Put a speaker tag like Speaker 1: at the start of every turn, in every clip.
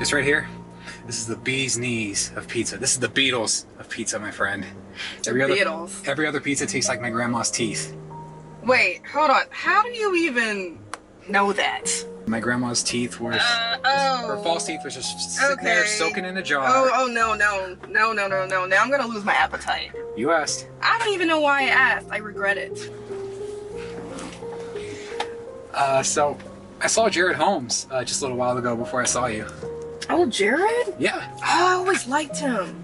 Speaker 1: This right here, this is the bee's knees of pizza. This is the Beatles of pizza, my friend. Every other pizza tastes like my grandma's teeth.
Speaker 2: Wait, hold on. How do you even know that?
Speaker 1: My grandma's teeth were, her false teeth was just sitting there soaking in a jar.
Speaker 2: No. Now I'm gonna lose my appetite.
Speaker 1: You asked.
Speaker 2: I don't even know why I asked. I regret it.
Speaker 1: So I saw Jared Holmes just a little while ago before I saw you.
Speaker 2: Oh, Jared?
Speaker 1: Yeah.
Speaker 2: Oh, I always liked him.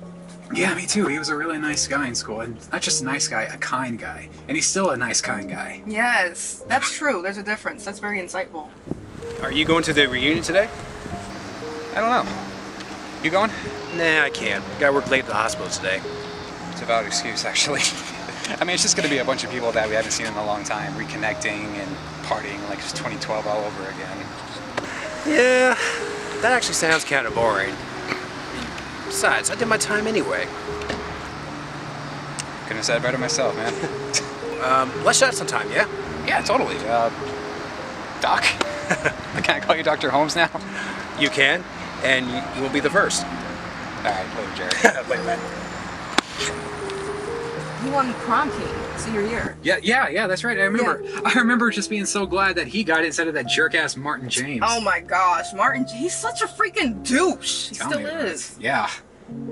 Speaker 1: Yeah, me too. He was a really nice guy in school. And not just a nice guy, a kind guy. And he's still a nice, kind guy.
Speaker 2: Yes, that's true. There's a difference. That's very insightful.
Speaker 3: Are you going to the reunion today?
Speaker 1: I don't know. You going?
Speaker 3: Nah, I can't. Gotta work late at the hospital today.
Speaker 1: It's a valid excuse, actually. I mean, it's just going to be a bunch of people that we haven't seen in a long time, reconnecting and partying like it's 2012 all over again.
Speaker 3: Yeah, that actually sounds kind of boring. Besides, I did my time anyway.
Speaker 1: Couldn't have said it better myself, man.
Speaker 3: Let's chat sometime, yeah?
Speaker 1: Yeah, totally. Doc? Can I call you Dr. Holmes now?
Speaker 3: You can, and you will be the first.
Speaker 1: Alright, later, Jared.
Speaker 3: Later, man.
Speaker 2: He won prom king senior year.
Speaker 1: Yeah, that's right. I remember. Yeah. I remember just being so glad that he got it instead of that jerk-ass Martin James.
Speaker 2: Oh my gosh, Martin, he's such a freaking douche. He still is.
Speaker 1: Yeah.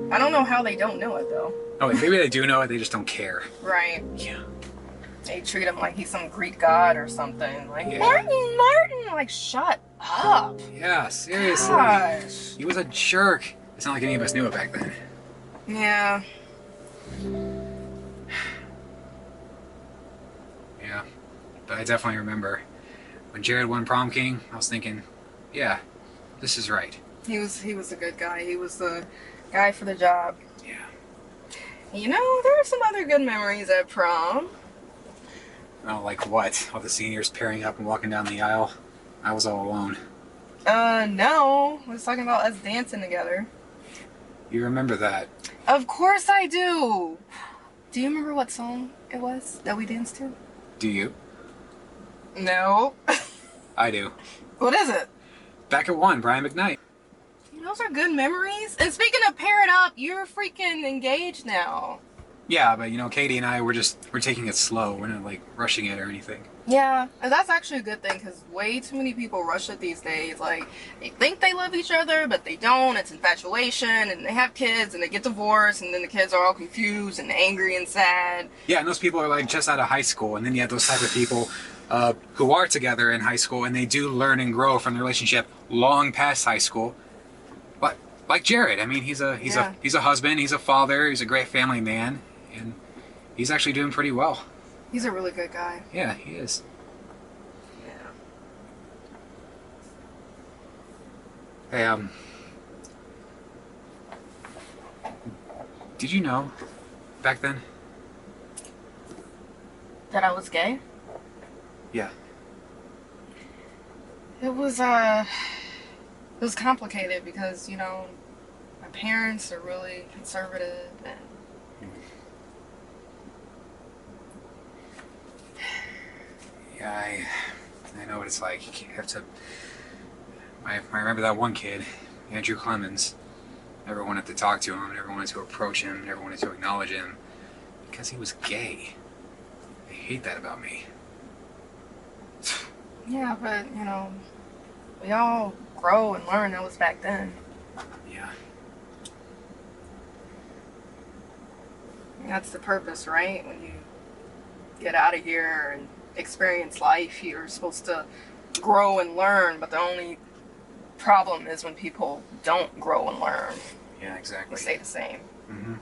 Speaker 2: I don't know how they don't know it, though.
Speaker 1: Oh, wait, maybe they do know it, they just don't care.
Speaker 2: Right.
Speaker 1: Yeah.
Speaker 2: They treat him like he's some Greek god or something. Like, yeah. Martin! Like, shut up.
Speaker 1: Yeah, seriously.
Speaker 2: Gosh.
Speaker 1: He was a jerk. It's not like any of us knew it back then.
Speaker 2: Yeah.
Speaker 1: Yeah. But I definitely remember when Jared won prom king, I was thinking, yeah, this is right.
Speaker 2: He was a good guy. He was the guy for the job.
Speaker 1: Yeah.
Speaker 2: You know, there are some other good memories at prom.
Speaker 1: Oh, like what? All the seniors pairing up and walking down the aisle? I was all alone.
Speaker 2: No. I was talking about us dancing together.
Speaker 1: You remember that?
Speaker 2: Of course I do! Do you remember what song it was that we danced to?
Speaker 1: Do you?
Speaker 2: No.
Speaker 1: I do.
Speaker 2: What is it?
Speaker 1: Back at 1, Brian McKnight.
Speaker 2: Those are good memories. And speaking of pairing up, you're freaking engaged now.
Speaker 1: Yeah, but you know, Katie and I, we're taking it slow. We're not like rushing it or anything.
Speaker 2: Yeah, and that's actually a good thing because way too many people rush it these days. Like, they think they love each other, but they don't. It's infatuation, and they have kids, and they get divorced, and then the kids are all confused and angry and sad.
Speaker 1: Yeah, and those people are like just out of high school, and then you have those type of people who are together in high school, and they do learn and grow from the relationship long past high school. But like Jared, I mean, he's a husband, he's a father, he's a great family man, and he's actually doing pretty well.
Speaker 2: He's a really good guy.
Speaker 1: Yeah, he is.
Speaker 2: Yeah.
Speaker 1: Hey, did you know back then?
Speaker 2: That I was gay?
Speaker 1: Yeah.
Speaker 2: It was complicated because, you know, my parents are really conservative and
Speaker 1: yeah, I know what it's like. You have to. I remember that one kid, Andrew Clemens. Never wanted to talk to him, never wanted to approach him, never wanted to acknowledge him because he was gay. I hate that about me.
Speaker 2: yeah, but you know, we all grow and learn. That was back then.
Speaker 1: Yeah.
Speaker 2: And that's the purpose, right? When you get out of here and experience life, you're supposed to grow and learn, but the only problem is when people don't grow and learn.
Speaker 1: Yeah, exactly.
Speaker 2: They stay the same.
Speaker 1: Mm-hmm.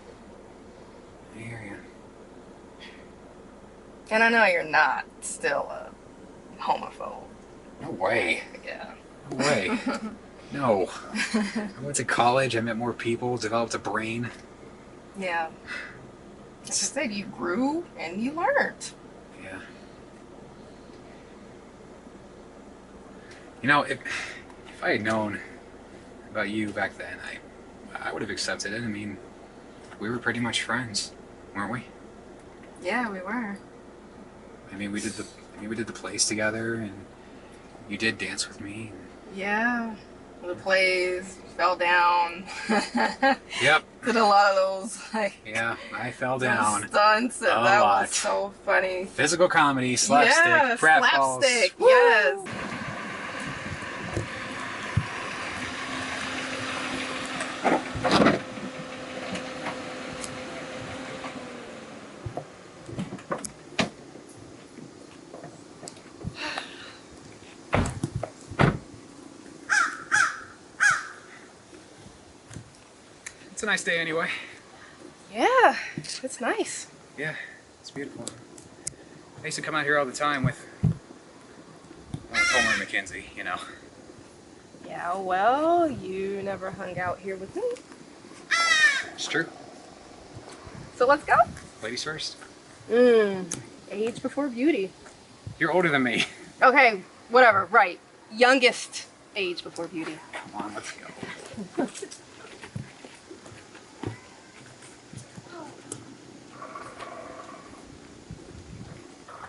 Speaker 1: I hear you.
Speaker 2: And I know you're not still a homophobe.
Speaker 1: No way.
Speaker 2: Yeah.
Speaker 1: No way. No. I went to college, I met more people, developed a brain.
Speaker 2: Yeah. Like I said, you grew and you learned.
Speaker 1: Yeah. You know, if I had known about you back then, I would have accepted it. I mean, we were pretty much friends, weren't we?
Speaker 2: Yeah, we were.
Speaker 1: I mean, we did the plays together, and you did dance with me.
Speaker 2: Yeah. the plays, fell down.
Speaker 1: Yep.
Speaker 2: Did a lot of those, like,
Speaker 1: Yeah, I fell
Speaker 2: those
Speaker 1: down.
Speaker 2: stunts, and
Speaker 1: A
Speaker 2: that
Speaker 1: lot.
Speaker 2: was so funny.
Speaker 1: Physical comedy, slapstick,
Speaker 2: Yeah,
Speaker 1: pratfalls.
Speaker 2: slapstick,
Speaker 1: Woo!
Speaker 2: yes.
Speaker 1: It's a nice day anyway.
Speaker 2: Yeah, it's nice.
Speaker 1: Yeah, it's beautiful. I used to come out here all the time with Homer and Mackenzie, you know.
Speaker 2: Yeah, well, you never hung out here with me.
Speaker 1: It's true.
Speaker 2: So let's go.
Speaker 1: Ladies first.
Speaker 2: Age before beauty.
Speaker 1: You're older than me.
Speaker 2: Okay, whatever, right. Youngest age before beauty.
Speaker 1: Come on, let's go.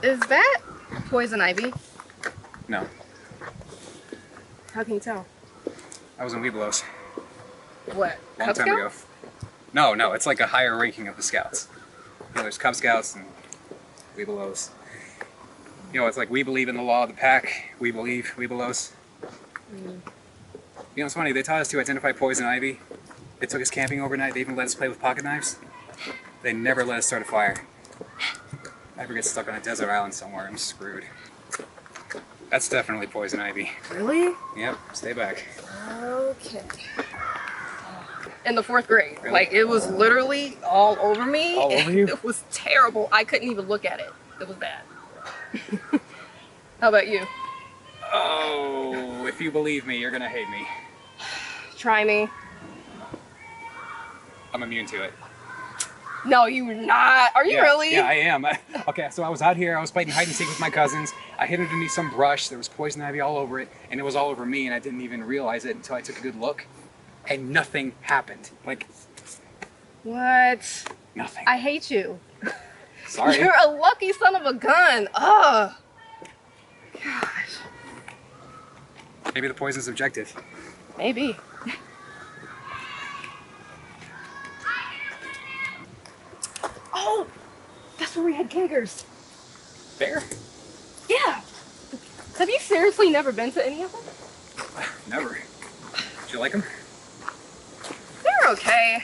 Speaker 2: Is that poison ivy?
Speaker 1: No,
Speaker 2: How can you tell?
Speaker 1: I was in Webelos
Speaker 2: What?
Speaker 1: a long
Speaker 2: Cub
Speaker 1: time ago.
Speaker 2: Scouts?
Speaker 1: No, it's like a higher ranking of the Scouts. You know, there's Cub Scouts and Webelos. You know, it's like we believe in the law of the pack. We believe Webelos. You know, it's funny. They taught us to identify poison ivy. They took us camping overnight. They even let us play with pocket knives. They never let us start a fire. If I ever get stuck on a desert island somewhere, I'm screwed. That's definitely poison ivy.
Speaker 2: Really?
Speaker 1: Yep, stay back.
Speaker 2: Okay. In the 4th grade.
Speaker 1: Really?
Speaker 2: Like, it was literally all over me.
Speaker 1: All over you?
Speaker 2: It was terrible. I couldn't even look at it. It was bad. How about you?
Speaker 1: Oh, if you believe me, you're gonna hate me.
Speaker 2: Try me.
Speaker 1: I'm immune to it.
Speaker 2: No, you're not. Are you really?
Speaker 1: Yeah, I am. Okay, so I was out here, I was playing hide and seek with my cousins. I hid underneath some brush, there was poison ivy all over it, and it was all over me, and I didn't even realize it until I took a good look, and nothing happened. Like,
Speaker 2: What?
Speaker 1: nothing.
Speaker 2: I hate you.
Speaker 1: Sorry.
Speaker 2: You're a lucky son of a gun. Ugh. Gosh.
Speaker 1: Maybe the poison's objective.
Speaker 2: Maybe. Oh, that's where we had keggers.
Speaker 1: Fair?
Speaker 2: Yeah. Have you seriously never been to any of them?
Speaker 1: Never. Did you like them?
Speaker 2: They're okay.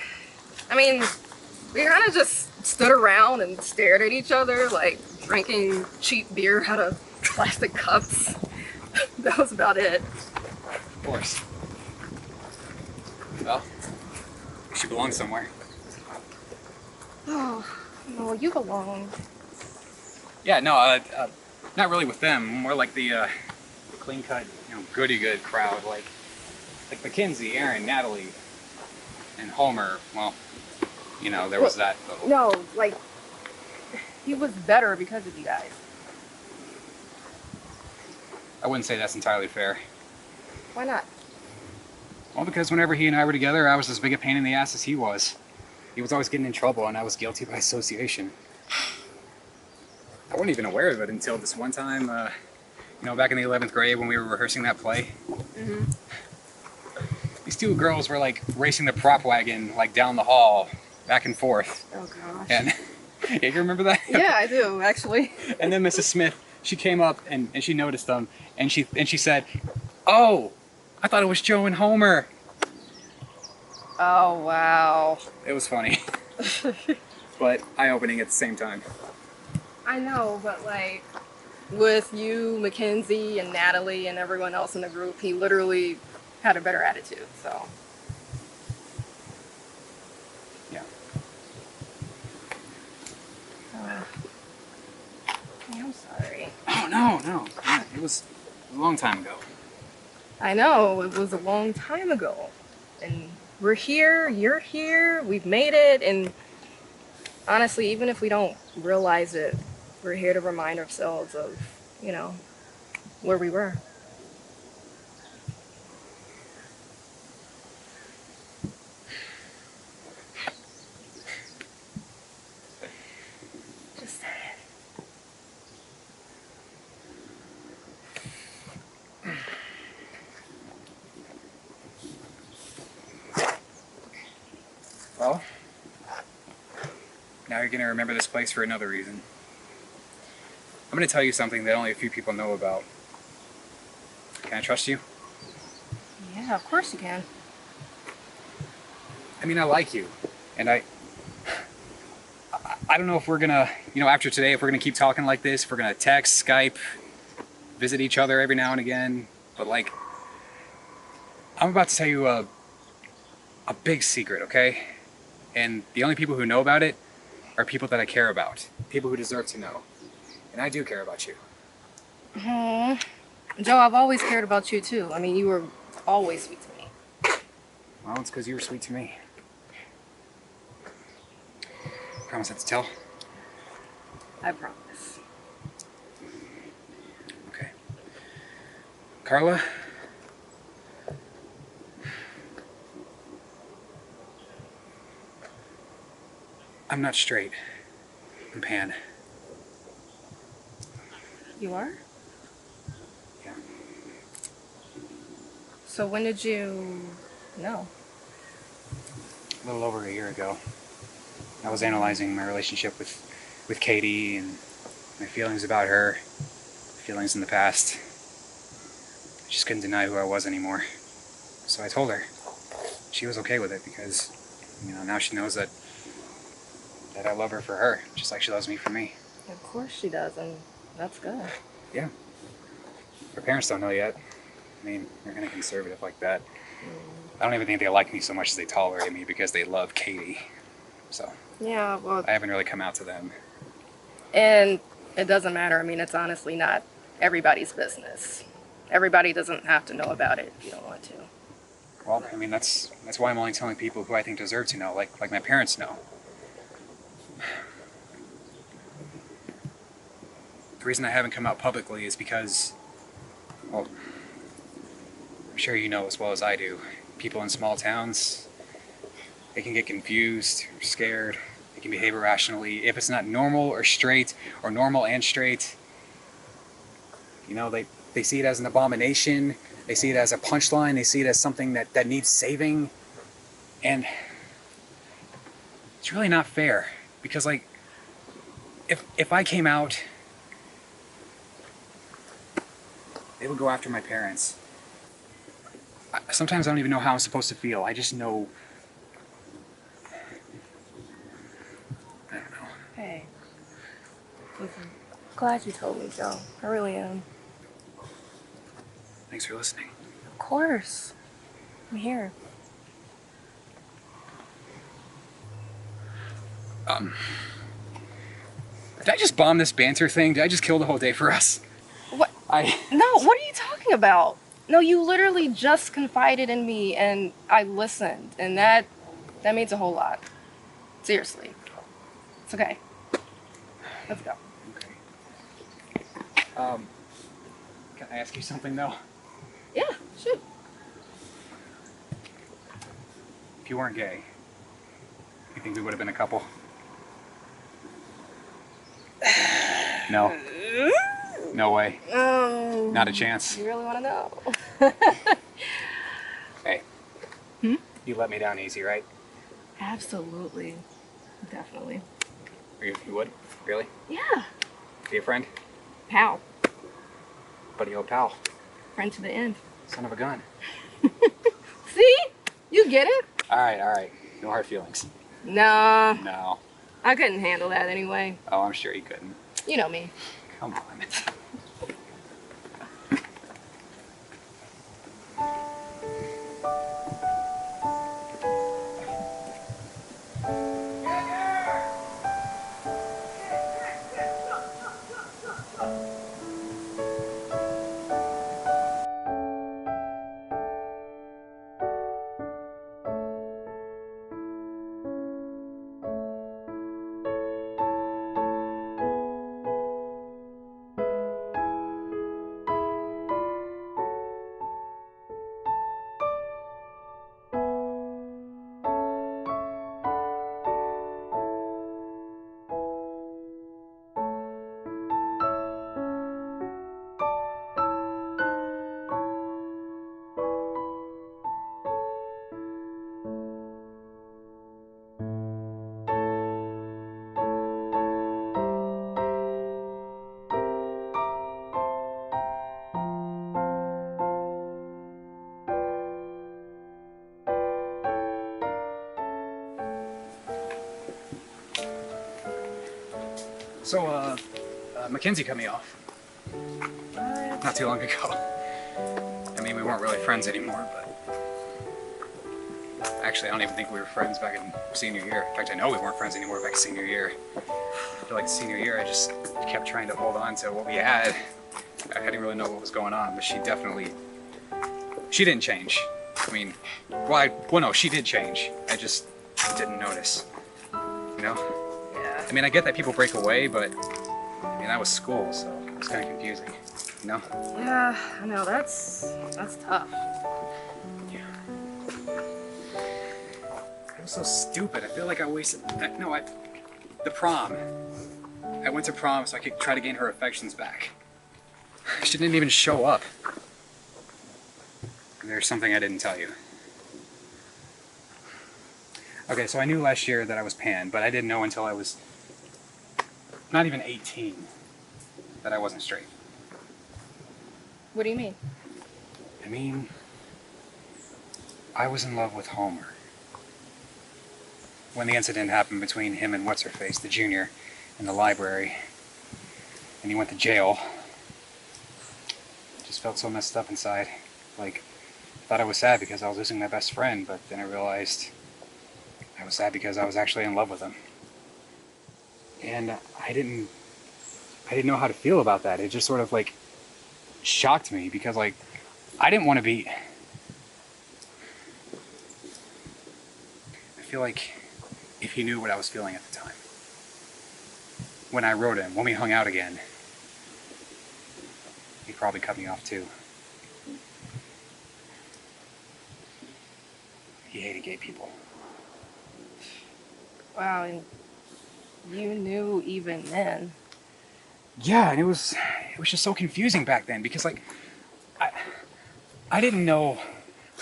Speaker 2: I mean, we kind of just stood around and stared at each other, like drinking cheap beer out of plastic cups. That was about it.
Speaker 1: Of course. Well, she belongs somewhere.
Speaker 2: Oh, no, you belong.
Speaker 1: Yeah, no, not really with them. More like the clean-cut, you know, goody-good crowd, like Mackenzie, Aaron, Natalie, and Homer. Well, you know, there was that.
Speaker 2: No, like, he was better because of you guys.
Speaker 1: I wouldn't say that's entirely fair.
Speaker 2: Why not?
Speaker 1: Well, because whenever he and I were together, I was as big a pain in the ass as he was. He was always getting in trouble, and I was guilty by association. I wasn't even aware of it until this one time, you know, back in the 11th grade when we were rehearsing that play.
Speaker 2: Mm-hmm.
Speaker 1: These two girls were like racing the prop wagon like down the hall, back and forth.
Speaker 2: Oh, gosh.
Speaker 1: And yeah, you remember that?
Speaker 2: Yeah, I do, actually.
Speaker 1: And then Mrs. Smith, she came up and she noticed them, and she said, "Oh, I thought it was Joe and Homer."
Speaker 2: Oh, wow.
Speaker 1: It was funny, but eye-opening at the same time.
Speaker 2: I know, but like, with you, Mackenzie, and Natalie, and everyone else in the group, he literally had a better attitude, so.
Speaker 1: Yeah.
Speaker 2: I'm sorry.
Speaker 1: Oh no. Yeah, it was a long time ago.
Speaker 2: I know, it was a long time ago. And we're here, you're here, we've made it, and honestly, even if we don't realize it, we're here to remind ourselves of, you know, where we were. Just saying.
Speaker 1: going to remember this place for another reason. I'm going to tell you something that only a few people know about. Can I trust you?
Speaker 2: Yeah, of course you can.
Speaker 1: I mean, I like you. And I don't know if we're going to, after today, if we're going to keep talking like this, if we're going to text, Skype, visit each other every now and again. But, like, I'm about to tell you a big secret, okay? And the only people who know about it are people that I care about. People who deserve to know. And I do care about you.
Speaker 2: Joe, I've always cared about you too. I mean, you were always sweet to me.
Speaker 1: Well, it's because you were sweet to me. Promise not to tell?
Speaker 2: I promise.
Speaker 1: Okay. Carla? I'm not straight. I'm pan.
Speaker 2: You are?
Speaker 1: Yeah.
Speaker 2: So when did you know?
Speaker 1: A little over a year ago. I was analyzing my relationship with Katie and my feelings about her, feelings in the past. I just couldn't deny who I was anymore. So I told her. She was okay with it because, now she knows that I love her for her, just like she loves me for me.
Speaker 2: Of course she does, and that's good.
Speaker 1: Yeah. Her parents don't know yet. I mean, they're kind of conservative like that. I don't even think they like me so much as they tolerate me because they love Katie. So,
Speaker 2: Yeah, well,
Speaker 1: I haven't really come out to them.
Speaker 2: and it doesn't matter. I mean, it's honestly not everybody's business. Everybody doesn't have to know about it if you don't want to.
Speaker 1: Well, I mean, that's why I'm only telling people who I think deserve to know, like my parents know. The reason I haven't come out publicly is because, well, I'm sure you know as well as I do, people in small towns, they can get confused or scared. They can behave irrationally. If it's not normal or straight, or normal and straight, they see it as an abomination. They see it as a punchline. They see it as something that needs saving. And it's really not fair. Because, like, if I came out, they would go after my parents. Sometimes I don't even know how I'm supposed to feel. I just know. I don't know.
Speaker 2: Hey, listen, glad you told me, Joe. I really am.
Speaker 1: Thanks for listening.
Speaker 2: Of course. I'm here.
Speaker 1: Did I just bomb this banter thing? Did I just kill the whole day for us?
Speaker 2: What? No, what are you talking about? No, you literally just confided in me and I listened, and that means a whole lot. Seriously. It's okay. Let's go.
Speaker 1: Okay. Can I ask you something though?
Speaker 2: Yeah, shoot.
Speaker 1: If you weren't gay, you think we would have been a couple? No. No way. Not a chance.
Speaker 2: You really want to know?
Speaker 1: Hey. You let me down easy, right?
Speaker 2: Absolutely. Definitely.
Speaker 1: You would? Really?
Speaker 2: Yeah.
Speaker 1: Be a friend?
Speaker 2: Pal.
Speaker 1: Buddy old pal.
Speaker 2: Friend to the end.
Speaker 1: Son of a gun.
Speaker 2: See? You get it?
Speaker 1: Alright. No hard feelings.
Speaker 2: Nah.
Speaker 1: No.
Speaker 2: I couldn't handle that anyway.
Speaker 1: Oh, I'm sure you couldn't.
Speaker 2: You know me.
Speaker 1: Come on. So, Mackenzie cut me off.
Speaker 2: What?
Speaker 1: Not too long ago. I mean, we weren't really friends anymore, but... Actually, I don't even think we were friends back in senior year. In fact, I know we weren't friends anymore back in senior year. I feel like senior year, I just kept trying to hold on to what we had. I didn't really know what was going on, but she didn't change. I mean, well, no, she did change. I just didn't notice, you know?
Speaker 2: Yeah.
Speaker 1: I mean, I get that people break away, but I mean, that was school, so it was kind of confusing, you know?
Speaker 2: Yeah, I know, that's tough.
Speaker 1: Yeah. It was so stupid. I feel like I wasted, the prom. I went to prom so I could try to gain her affections back. She didn't even show up. There's something I didn't tell you. Okay, so I knew last year that I was pan, but I didn't know until I was not even 18 that I wasn't straight.
Speaker 2: What do you mean?
Speaker 1: I mean, I was in love with Homer. When the incident happened between him and what's-her-face, the junior, in the library, and he went to jail, I just felt so messed up inside. Like, I thought I was sad because I was losing my best friend, but then I realized I was sad because I was actually in love with him. And I didn't know how to feel about that. It just sort of like shocked me because like I didn't want to be. I feel like if he knew what I was feeling at the time, when I wrote him, when we hung out again, he'd probably cut me off too. He hated gay people.
Speaker 2: Wow, and you knew even then.
Speaker 1: Yeah, and it was just so confusing back then because like I didn't know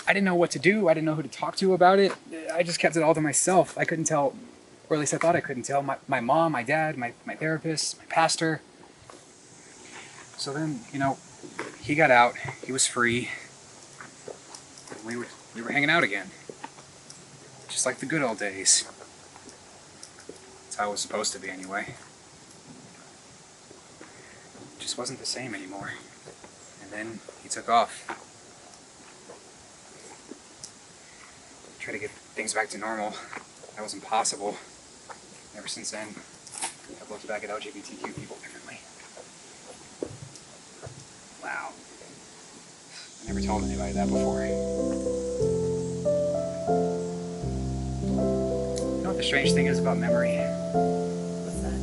Speaker 1: what to do. I didn't know who to talk to about it. I just kept it all to myself. I couldn't tell, or at least I thought I couldn't tell my mom, my dad, my therapist, my pastor. So then, you know, he got out. He was free. And we were hanging out again. Just like the good old days. That's how it was supposed to be anyway. It just wasn't the same anymore. And then he took off. Try to get things back to normal. That was impossible. Ever since then, I've looked back at LGBTQ people differently. Wow. I never told anybody that before. You know what the strange thing is about memory?
Speaker 2: What's that?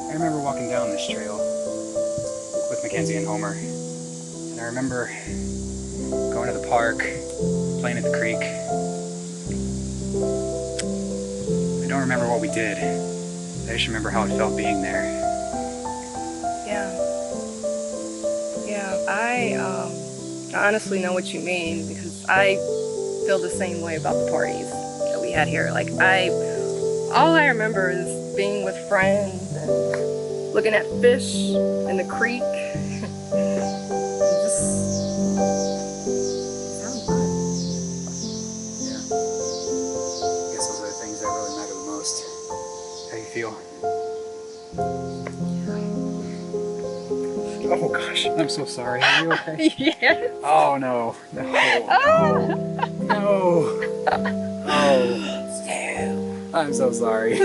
Speaker 1: I remember walking down this trail with Mackenzie and Homer. And I remember going to the park, playing at the creek. I don't remember what we did. I just remember how it felt being there.
Speaker 2: Yeah. Yeah, I honestly know what you mean because I feel the same way about the parties that we had here. Like all I remember is being with friends and looking at fish in the creek.
Speaker 1: Oh gosh, I'm so sorry. Are you okay?
Speaker 2: Yes.
Speaker 1: Oh no. No. No. Oh. I'm so sorry.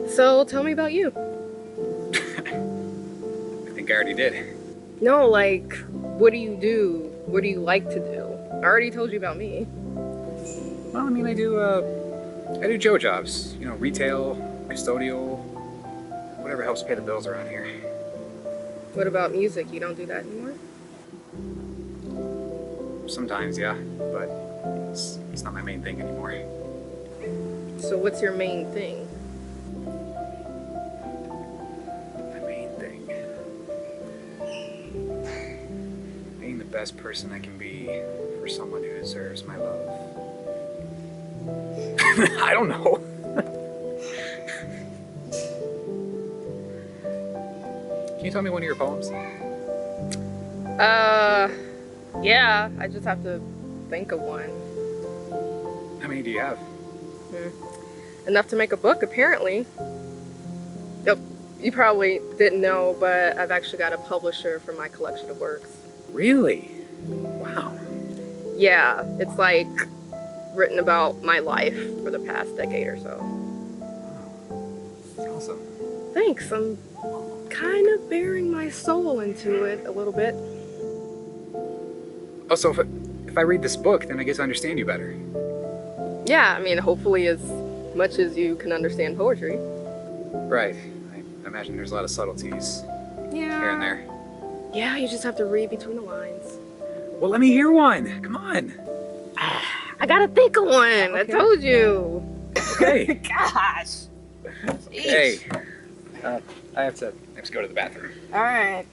Speaker 2: So tell me about you.
Speaker 1: I think I already did.
Speaker 2: No, like, what do you do? What do you like to do? I already told you about me.
Speaker 1: Well, I mean, I do Joe jobs. You know, retail, custodial, whatever helps pay the bills around here.
Speaker 2: What about music? You don't do that anymore?
Speaker 1: Sometimes, yeah, but it's not my main thing anymore.
Speaker 2: So what's your main thing?
Speaker 1: My main thing? Being the best person I can be for someone who deserves my love. I don't know. Can you tell me one of your poems?
Speaker 2: Yeah, I just have to think of one.
Speaker 1: many do you have?
Speaker 2: Enough to make a book, apparently. Yep. You probably didn't know, but I've actually got a publisher for my collection of works.
Speaker 1: Really? Wow.
Speaker 2: Yeah, it's like written about my life for the past decade or so.
Speaker 1: That's awesome.
Speaker 2: Thanks. I'm kind of bearing my soul into it a little bit.
Speaker 1: Oh, so if I read this book, then I get to understand you better.
Speaker 2: Yeah, I mean, hopefully as much as you can understand poetry.
Speaker 1: Right. I imagine there's a lot of subtleties here and there.
Speaker 2: Yeah, you just have to read between the lines.
Speaker 1: Well, let me hear one. Come on.
Speaker 2: I gotta think of one. Okay. I told you.
Speaker 1: Okay.
Speaker 2: Gosh.
Speaker 1: Hey. I have to go to the bathroom.
Speaker 2: All right.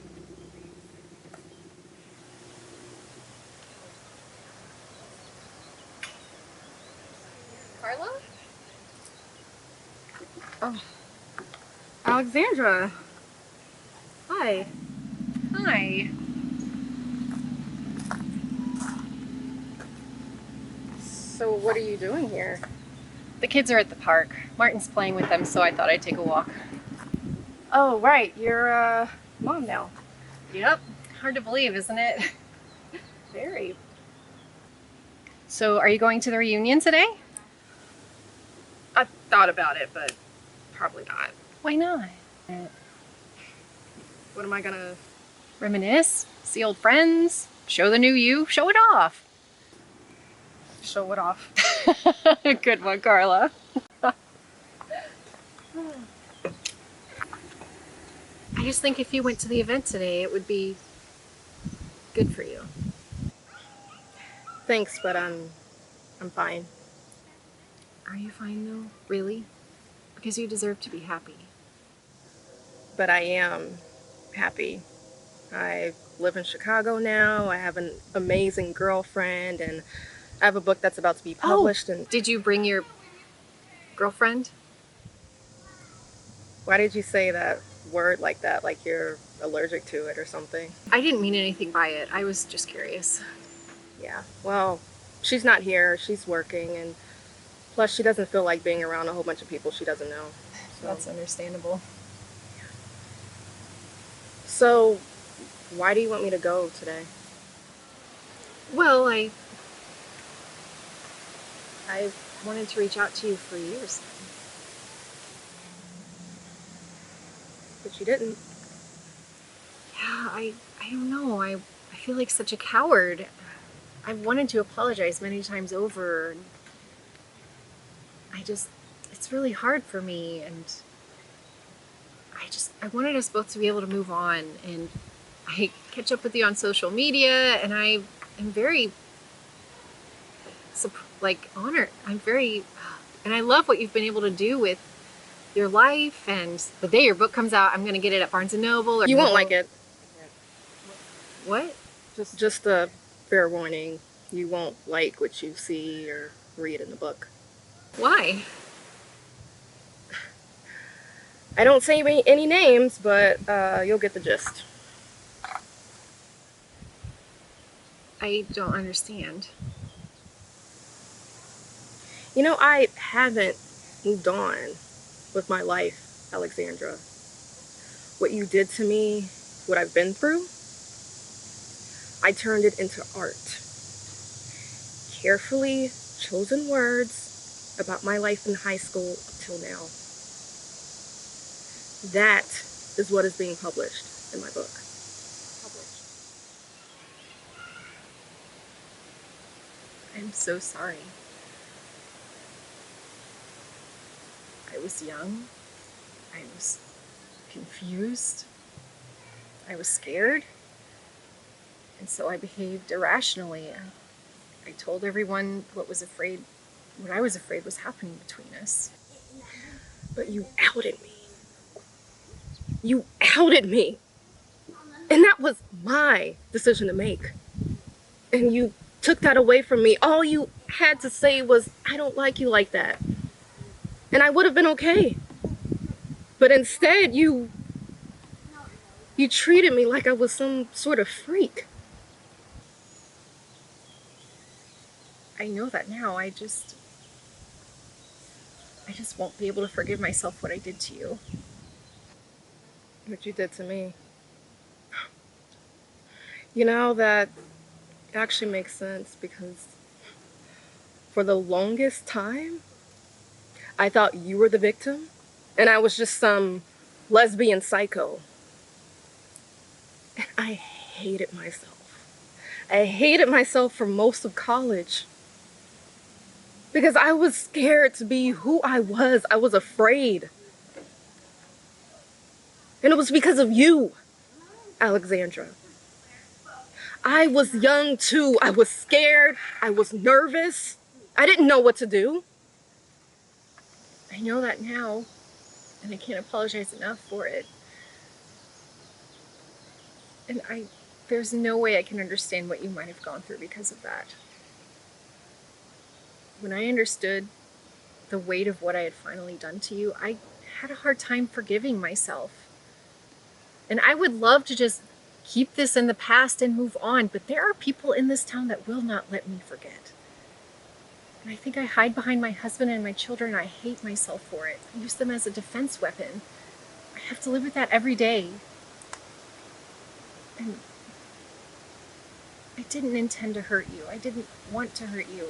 Speaker 2: Carla? Oh. Alexandra. Hi.
Speaker 4: Hi.
Speaker 2: So what are you doing here?
Speaker 4: The kids are at the park. Martin's playing with them, so I thought I'd take a walk.
Speaker 2: Oh, right. You're, mom now.
Speaker 4: Yep. Hard to believe, isn't it?
Speaker 2: Very.
Speaker 4: So, are you going to the reunion today?
Speaker 2: I thought about it, but probably not.
Speaker 4: Why not?
Speaker 2: What am I gonna...
Speaker 4: Reminisce? See old friends? Show the new you? Show it off.
Speaker 2: Show it off.
Speaker 4: Good one, Carla. I just think if you went to the event today, it would be good for you.
Speaker 2: Thanks, but I'm fine.
Speaker 4: Are you fine though? Really? Because you deserve to be happy.
Speaker 2: But I am happy. I live in Chicago now. I have an amazing girlfriend, and I have a book that's about to be published. And
Speaker 4: did you bring your girlfriend?
Speaker 2: why did you say that word like that? Like you're allergic to it or something?
Speaker 4: I didn't mean anything by it. I was just curious.
Speaker 2: Yeah. Well, she's not here. She's working, and plus she doesn't feel like being around a whole bunch of people she doesn't know. So.
Speaker 4: That's understandable.
Speaker 2: So, why do you want me to go today?
Speaker 4: Well, I wanted to reach out to you for years.
Speaker 2: But you didn't.
Speaker 4: Yeah, I don't know. I feel like such a coward. I've wanted to apologize many times over. It's really hard for me, and I wanted us both to be able to move on, and I catch up with you on social media, and I am very honored. And I love what you've been able to do with your life, and the day your book comes out, I'm going to get it at Barnes & Noble.
Speaker 2: You won't like it.
Speaker 4: What?
Speaker 2: Just a fair warning. You won't like what you see or read in the book.
Speaker 4: Why?
Speaker 2: I don't say any names, but you'll get the gist.
Speaker 4: I don't understand.
Speaker 2: You know, I haven't moved on with my life, Alexandra. What you did to me, what I've been through, I turned it into art. Carefully chosen words about my life in high school up till now. That is what is being published in my book.
Speaker 4: I'm so sorry. I was young. I was confused. I was scared. And so I behaved irrationally. I told everyone what I was afraid was happening between us.
Speaker 2: But you outed me. You outed me. And that was my decision to make. And you took that away from me. All you had to say was, I don't like you like that. And I would have been okay. But instead, you treated me like I was some sort of freak.
Speaker 4: I know that now. I just won't be able to forgive myself what I did to you.
Speaker 2: What you did to me. You know, that actually makes sense because for the longest time, I thought you were the victim and I was just some lesbian psycho. And I hated myself. I hated myself for most of college because I was scared to be who I was. I was afraid. And it was because of you, Alexandra. I was young too. I was scared. I was nervous. I didn't know what to do.
Speaker 4: I know that now, and I can't apologize enough for it. And there's no way I can understand what you might have gone through because of that. When I understood the weight of what I had finally done to you, I had a hard time forgiving myself. And I would love to just keep this in the past and move on, but there are people in this town that will not let me forget. And I think I hide behind my husband and my children, and I hate myself for it. I use them as a defense weapon. I have to live with that every day. And I didn't intend to hurt you. I didn't want to hurt you.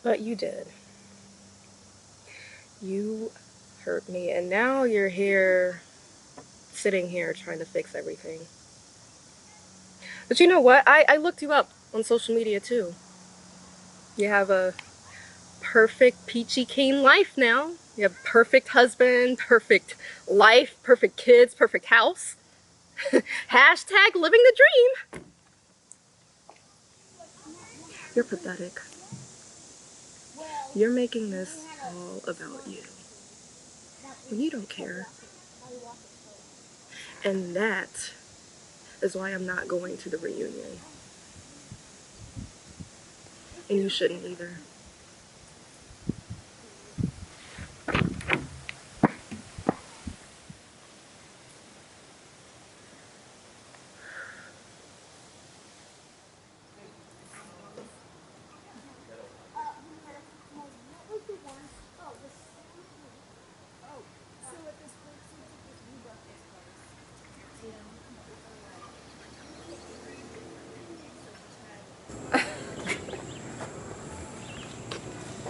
Speaker 2: But you did. You hurt me, and now you're here, sitting here trying to fix everything. But you know what? I looked you up on social media too. You have a perfect peachy keen life now. You have perfect husband, perfect life, perfect kids, perfect house. Hashtag living the dream. You're pathetic. You're making this all about you. When you don't care. And that is why I'm not going to the reunion. And you shouldn't either.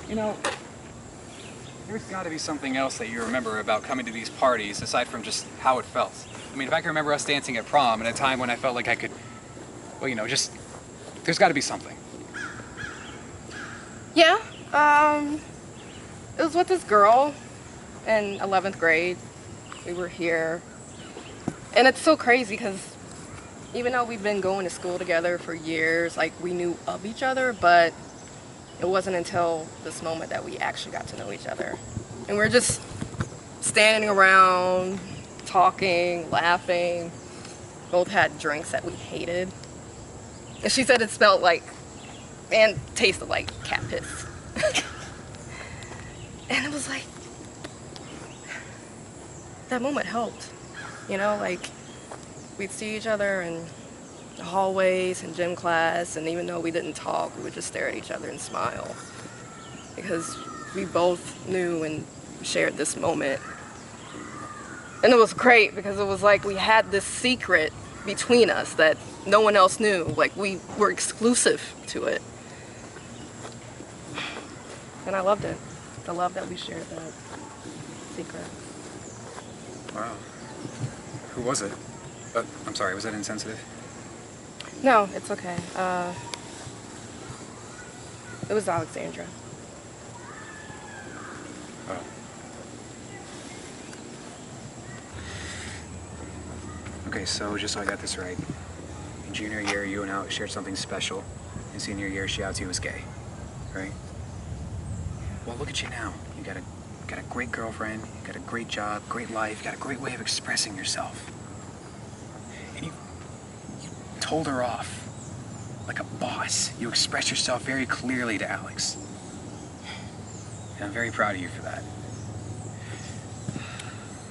Speaker 1: You know, there's got to be something else that you remember about coming to these parties aside from just how it felt. I mean, if I can remember us dancing at prom at a time when I felt like I could, well, you know, just, there's got to be something.
Speaker 2: Yeah, it was with this girl in 11th grade. We were here. And it's so crazy because even though we've been going to school together for years, like we knew of each other, but it wasn't until this moment that we actually got to know each other. And we're just standing around, talking, laughing. Both had drinks that we hated. And she said it smelled like, and tasted like cat piss. And it was like, that moment helped. You know, like, we'd see each other in the hallways and gym class, and even though we didn't talk, we would just stare at each other and smile. Because we both knew and shared this moment. And it was great because it was like we had this secret between us that no one else knew. Like, we were exclusive to it. And I loved it. I love that we shared that secret.
Speaker 1: Wow. Who was it? I'm sorry, was that insensitive?
Speaker 2: No, it's okay. It was Alexandra.
Speaker 1: Oh. Okay, so just so I got this right. In junior year, you and Alex shared something special. In senior year, she outs you as gay, right? Well, look at you now. You got a great girlfriend, you got a great job, great life, you got a great way of expressing yourself. And you told her off like a boss. You expressed yourself very clearly to Alex. And I'm very proud of you for that.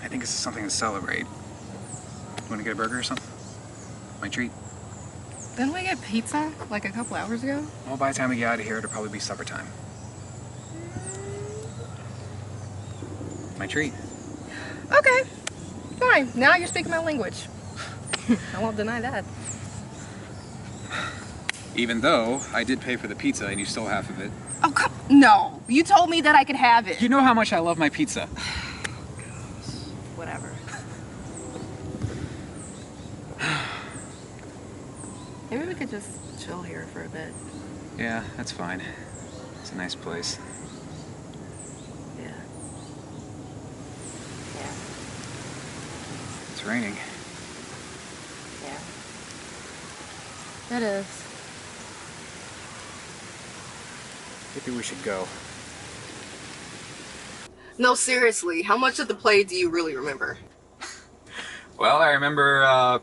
Speaker 1: I think this is something to celebrate. You want to get a burger or something? My treat.
Speaker 2: Didn't we get pizza like a couple hours ago?
Speaker 1: Well, by the time we get out of here, it'll probably be supper time. My treat.
Speaker 2: Okay, fine. Now you're speaking my language. I won't deny that.
Speaker 1: Even though I did pay for the pizza and you stole half of it.
Speaker 2: Oh, come. No. You told me that I could have it.
Speaker 1: You know how much I love my pizza.
Speaker 2: Whatever. Maybe we could just chill here for a bit.
Speaker 1: Yeah, that's fine. It's a nice place.
Speaker 2: Yeah. Yeah.
Speaker 1: It's raining.
Speaker 2: Yeah. It is.
Speaker 1: Maybe we should go.
Speaker 2: No, seriously. How much of the play do you really remember?
Speaker 1: Well, I remember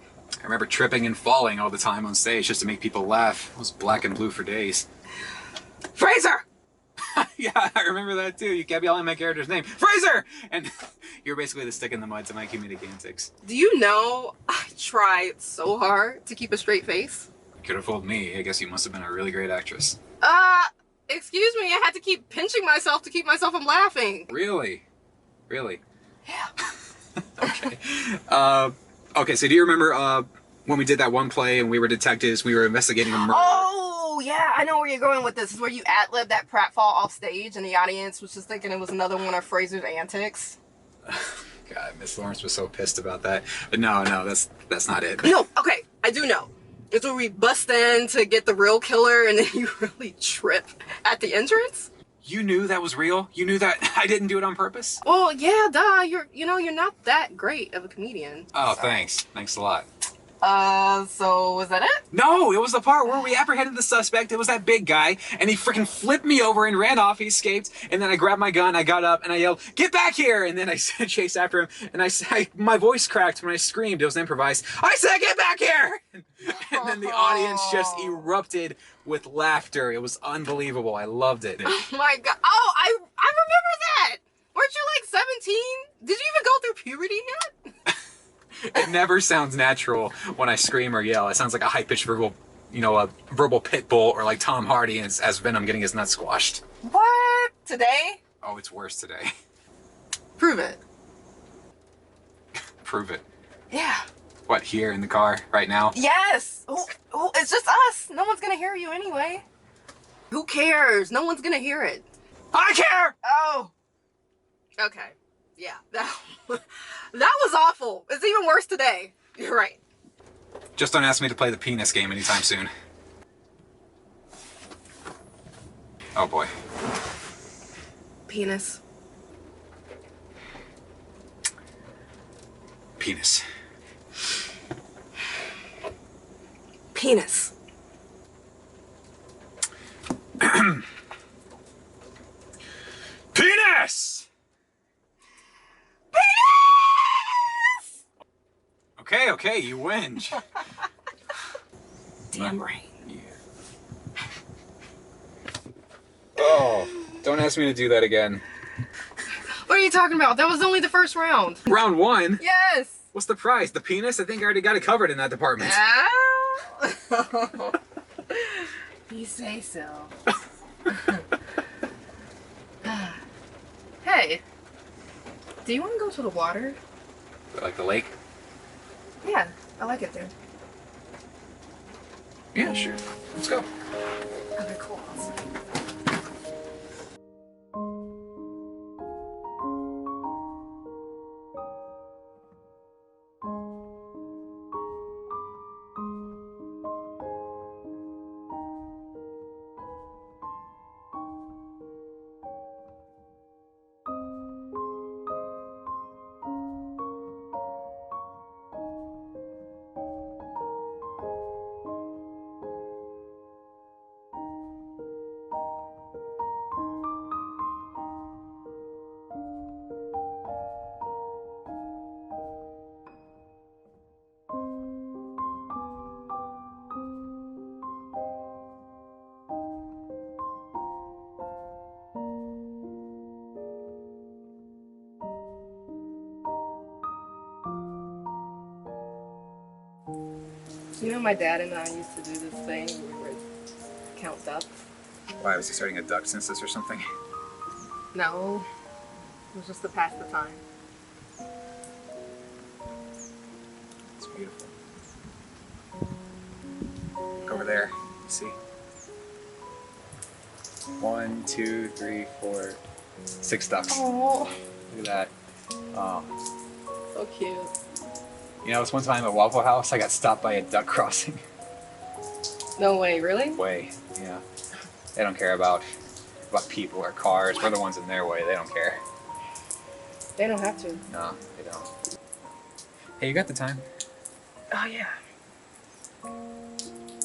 Speaker 1: tripping and falling all the time on stage just to make people laugh. I was black and blue for days.
Speaker 2: Fraser!
Speaker 1: Yeah, I remember that too. You kept yelling my character's name, Fraser! And you're basically the stick in the mud to my comedic antics.
Speaker 2: Do you know I tried so hard to keep a straight face?
Speaker 1: Could have fooled me. I guess you must have been a really great actress.
Speaker 2: Excuse me, I had to keep pinching myself to keep myself from laughing.
Speaker 1: Really? Really?
Speaker 2: Yeah.
Speaker 1: Okay. Okay, so do you remember when we did that one play and we were detectives, we were investigating a murder?
Speaker 2: Oh, yeah, I know where you're going with this. This is where you ad-libbed that pratfall off stage and the audience was just thinking it was another one of Fraser's antics.
Speaker 1: God, Miss Lawrence was so pissed about that. But no, that's not it.
Speaker 2: No, okay, I do know. It's where we bust in to get the real killer and then you really trip at the entrance.
Speaker 1: You knew that was real? You knew that I didn't do it on purpose?
Speaker 2: Well, yeah, duh. You're not that great of a comedian.
Speaker 1: Oh, thanks. Thanks a lot.
Speaker 2: So was that it?
Speaker 1: No, it was the part where we apprehended the suspect. It was that big guy, and he freaking flipped me over and ran off. He escaped, and then I grabbed my gun, I got up, and I yelled, "Get back here!" And then I chased after him, and my voice cracked when I screamed. It was improvised. I said, "Get back here!" And then the audience just erupted with laughter. It was unbelievable. I loved it.
Speaker 2: Oh my god. Oh, I remember that. Weren't you like 17? Did you even go through puberty yet?
Speaker 1: It never sounds natural when I scream or yell. It sounds like a high-pitched verbal, a verbal pit bull, or like Tom Hardy as Venom getting his nuts squashed.
Speaker 2: What? Today?
Speaker 1: Oh, it's worse today.
Speaker 2: Prove it.
Speaker 1: Prove it.
Speaker 2: Yeah.
Speaker 1: What, here in the car right now?
Speaker 2: Yes. It's just us. No one's gonna hear you anyway. Who cares? No one's gonna hear it.
Speaker 1: I care!
Speaker 2: Oh. Okay. Yeah. That was awful. It's even worse today. You're right.
Speaker 1: Just don't ask me to play the penis game anytime soon. Oh boy.
Speaker 2: Penis.
Speaker 1: Penis.
Speaker 2: Penis.
Speaker 1: Penis! Okay, you win.
Speaker 2: Damn right.
Speaker 1: Yeah. Oh, don't ask me to do that again.
Speaker 2: What are you talking about? That was only the first round.
Speaker 1: Round one?
Speaker 2: Yes.
Speaker 1: What's the prize? The penis? I think I already got it covered in that department.
Speaker 2: You say so. Hey, do you want to go to the water?
Speaker 1: Like the lake?
Speaker 2: Yeah, I like it there.
Speaker 1: Yeah, sure. Let's go.
Speaker 2: Okay, cool. You know, my dad and I used to do this thing where we would count ducks.
Speaker 1: Why, was he starting a duck census or something?
Speaker 2: No. was just to pass the time.
Speaker 1: It's beautiful. Look over there. You see? 1, 2, 3, 4, 6 ducks.
Speaker 2: Oh,
Speaker 1: Look at that. Oh.
Speaker 2: so cute.
Speaker 1: You know, this one time at Waffle House, I got stopped by a duck crossing.
Speaker 2: No way, really?
Speaker 1: Way, yeah. They don't care about people or cars. We're the ones in their way. They don't care.
Speaker 2: They don't have to.
Speaker 1: No, they don't. Hey, you got the time?
Speaker 2: Oh, yeah.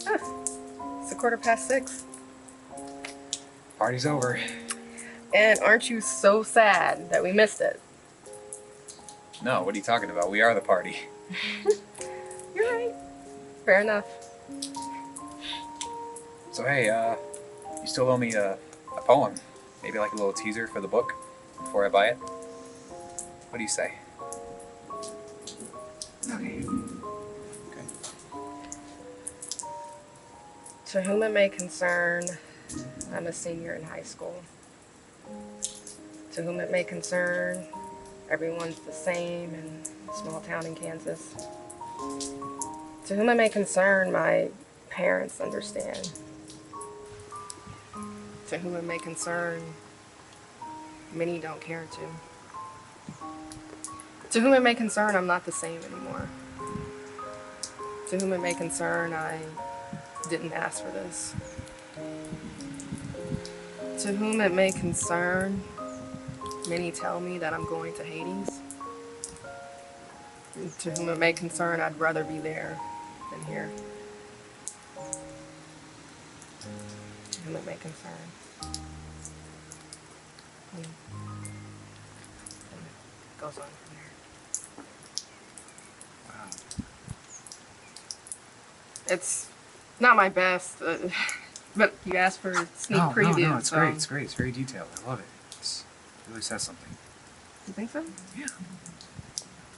Speaker 2: It's 6:15.
Speaker 1: Party's over.
Speaker 2: And aren't you so sad that we missed it?
Speaker 1: No, what are you talking about? We are the party.
Speaker 2: You're right. Fair enough.
Speaker 1: So hey, you still owe me a poem. Maybe like a little teaser for the book before I buy it. What do you say?
Speaker 2: Okay.
Speaker 1: Okay.
Speaker 2: To whom it may concern, I'm a senior in high school. To whom it may concern, everyone's the same in a small town in Kansas. To whom it may concern, my parents understand. To whom it may concern, many don't care to. To whom it may concern, I'm not the same anymore. To whom it may concern, I didn't ask for this. To whom it may concern, many tell me that I'm going to Hades. And to whom it may concern, I'd rather be there than here. To whom it may concern. And it goes on from there.
Speaker 1: Wow.
Speaker 2: It's not my best, but you asked for a sneak preview.
Speaker 1: No, it's
Speaker 2: so.
Speaker 1: great. It's great. It's very detailed. I love it. It really says something.
Speaker 2: You think so?
Speaker 1: Yeah.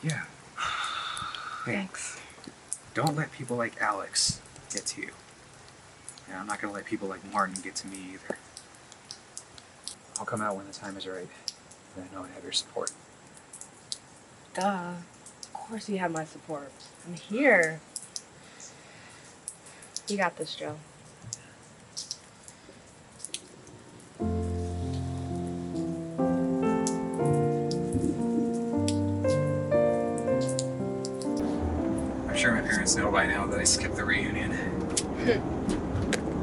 Speaker 1: Yeah. Hey,
Speaker 2: Thanks.
Speaker 1: don't let people like Alex get to you. And I'm not going to let people like Martin get to me either. I'll come out when the time is right. And I know I have your support.
Speaker 2: Duh. Of course you have my support. I'm here. You got this, Joe.
Speaker 1: I'm sure my parents know by now that I skipped the reunion.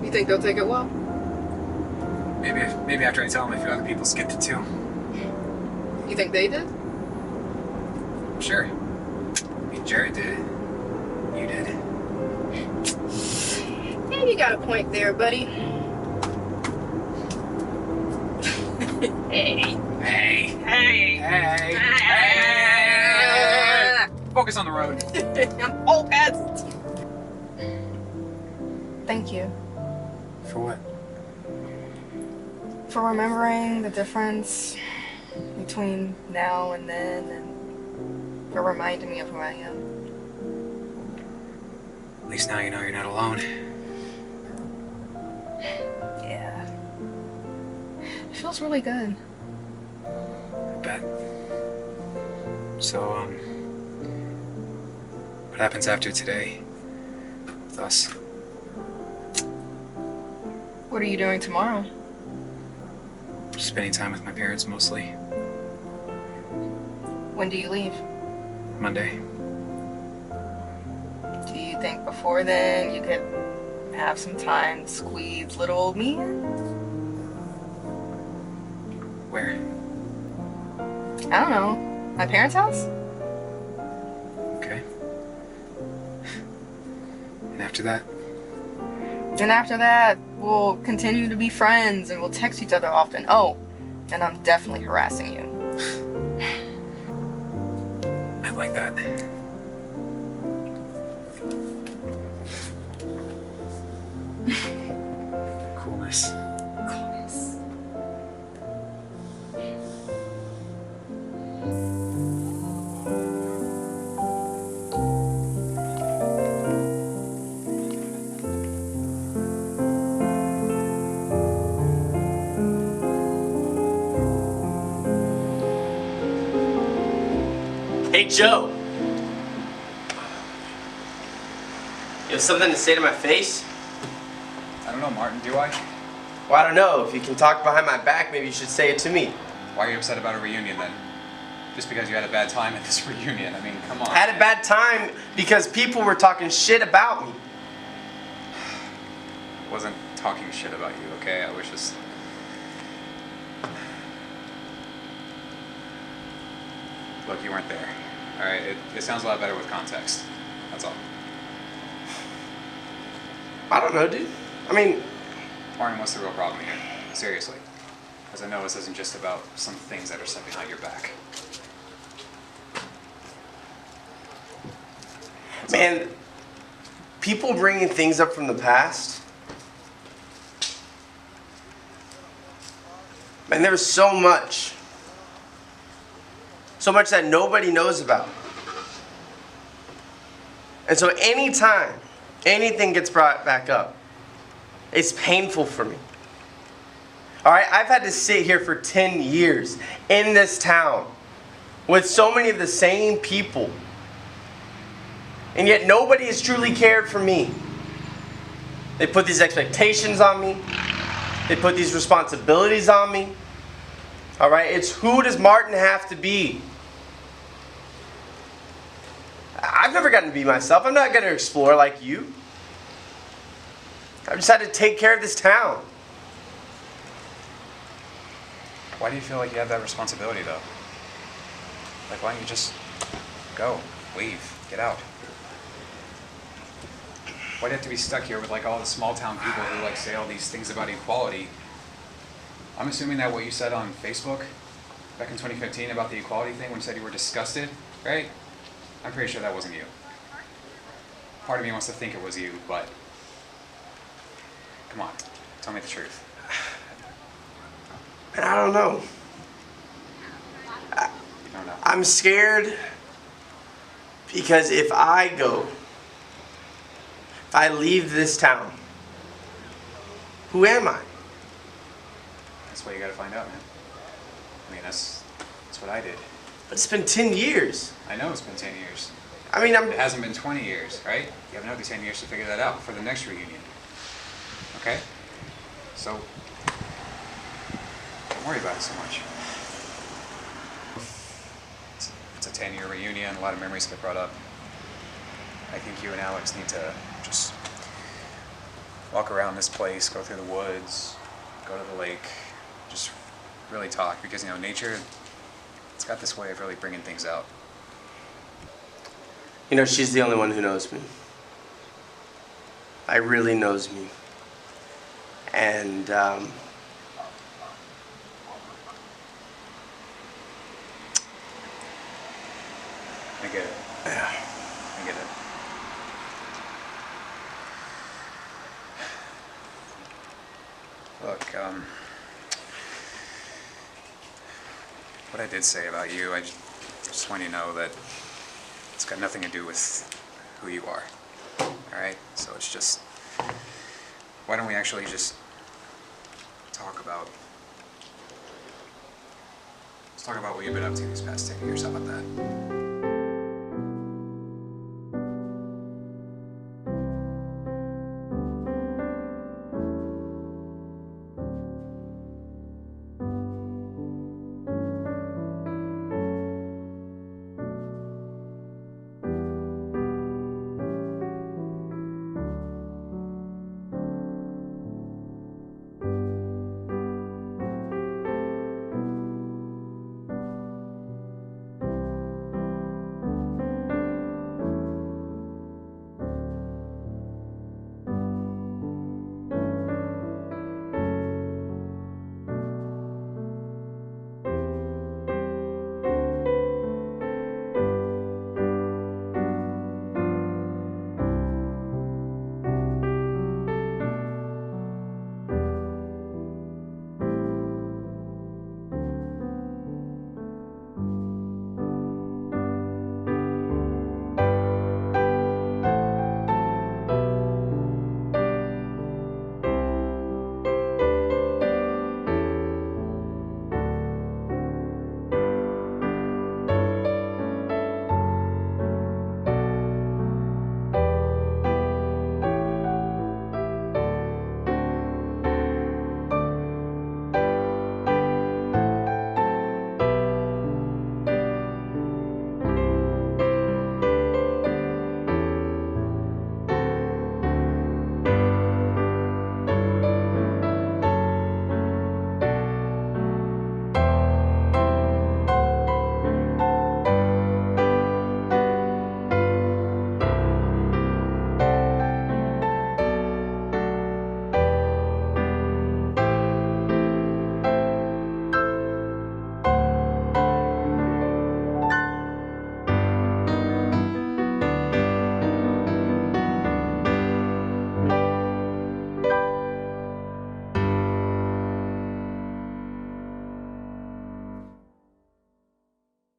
Speaker 2: You think they'll take it well?
Speaker 1: Maybe after I tell them a few other people skipped it too.
Speaker 2: You think they did?
Speaker 1: Sure. I mean, Jared did. You did.
Speaker 2: Yeah, you got a point there, buddy. Hey.
Speaker 1: Hey.
Speaker 2: Hey.
Speaker 1: Hey. Hey. Focus on the road.
Speaker 2: I'm all past. Thank you
Speaker 1: For what?
Speaker 2: for remembering the difference between now and then, and for reminding me of who I am.
Speaker 1: At least now you know you're not alone.
Speaker 2: Yeah. It feels really good.
Speaker 1: I bet. So, what happens after today with us?
Speaker 2: What are you doing tomorrow?
Speaker 1: Spending time with my parents mostly.
Speaker 2: When do you leave?
Speaker 1: Monday.
Speaker 2: Do you think before then you could have some time to squeeze little old me in?
Speaker 1: Where?
Speaker 2: I don't know. My parents' house?
Speaker 1: Okay. And after that?
Speaker 2: And after that, we'll continue to be friends and we'll text each other often. Oh, and I'm definitely harassing you.
Speaker 1: I like that. Coolness.
Speaker 2: Coolness.
Speaker 5: Hey, Joe. You have something to say to my face?
Speaker 1: I don't know, Martin, do I?
Speaker 5: Well, I don't know. If you can talk behind my back, maybe you should say it to me.
Speaker 1: Why are you upset about a reunion then? Just because you had a bad time at this reunion? I mean, come on.
Speaker 5: I had a bad time because people were talking shit about me.
Speaker 1: Wasn't talking shit about you, okay? I was just... Look, you weren't there. Alright, it sounds a lot better with context. That's all.
Speaker 5: I don't know, dude. I mean...
Speaker 1: Martin, what's the real problem here? Seriously. Because I know this isn't just about some things that are said behind your back.
Speaker 5: Man, people bringing things up from the past. Man, there was so much. So much that nobody knows about. And so anytime anything gets brought back up, it's painful for me. All right, I've had to sit here for 10 years in this town with so many of the same people. And yet nobody has truly cared for me. They put these expectations on me. They put these responsibilities on me. All right, it's who does Martin have to be? I've never gotten to be myself. I'm not going to explore like you. I've just had to take care of this town.
Speaker 1: Why do you feel like you have that responsibility, though? Like, why don't you just go, leave, get out? Why do you have to be stuck here with, like, all the small-town people who, like, say all these things about equality? I'm assuming that what you said on Facebook back in 2015 about the equality thing, when you said you were disgusted, right? I'm pretty sure that wasn't you. Part of me wants to think it was you, but come on, tell me the truth.
Speaker 5: And I don't know.
Speaker 1: You don't know.
Speaker 5: I'm scared because if I go, if I leave this town, who am I?
Speaker 1: That's what you gotta find out, man. I mean, that's what I did.
Speaker 5: But it's been 10 years.
Speaker 1: I know it's been 10 years.
Speaker 5: I mean,
Speaker 1: It hasn't been 20 years, right? You have another 10 years to figure that out for the next reunion. Okay? So, don't worry about it so much. It's a 10-year reunion, a lot of memories get brought up. I think you and Alex need to just walk around this place, go through the woods, go to the lake, just really talk, because, you know, nature, it's got this way of really bringing things out.
Speaker 5: You know, she's the only one who knows me. Like, really knows me. And,
Speaker 1: I get it.
Speaker 5: yeah.
Speaker 1: I get it. Look, what I did say about you, I just want you to know that it's got nothing to do with who you are. Alright? So it's just, why don't we actually just talk about, let's talk about what you've been up to these past 10 years. How about that?